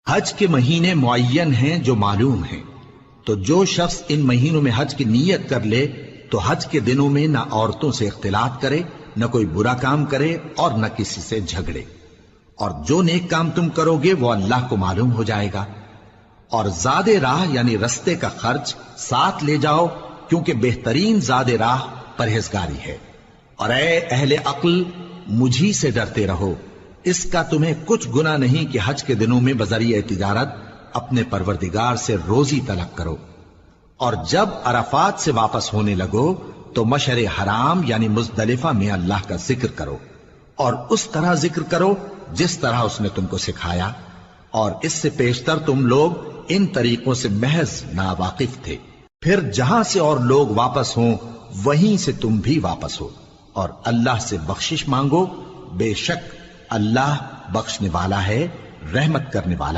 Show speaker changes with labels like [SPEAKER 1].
[SPEAKER 1] حج کے مہینے معین ہیں جو معلوم ہیں، تو جو شخص ان مہینوں میں حج کی نیت کر لے تو حج کے دنوں میں نہ عورتوں سے اختلاط کرے، نہ کوئی برا کام کرے اور نہ کسی سے جھگڑے، اور جو نیک کام تم کرو گے وہ اللہ کو معلوم ہو جائے گا۔ اور زاد راہ یعنی رستے کا خرچ ساتھ لے جاؤ، کیونکہ بہترین زاد راہ پرہیزگاری ہے۔ اور اے اہل عقل، مجھی سے ڈرتے رہو، اس کا تمہیں کچھ گناہ نہیں کہ حج کے دنوں میں بذریعہ تجارت اپنے پروردگار سے روزی طلب کرو۔ اور جب عرفات سے واپس ہونے لگو تو مشعر حرام یعنی مزدلفہ میں اللہ کا ذکر کرو، اور اس طرح ذکر کرو جس طرح اس نے تم کو سکھایا، اور اس سے پیشتر تم لوگ ان طریقوں سے محض ناواقف تھے۔ پھر جہاں سے اور لوگ واپس ہوں وہیں سے تم بھی واپس ہو، اور اللہ سے بخشش مانگو، بے شک اللہ بخشنے والا ہے، رحمت کرنے والا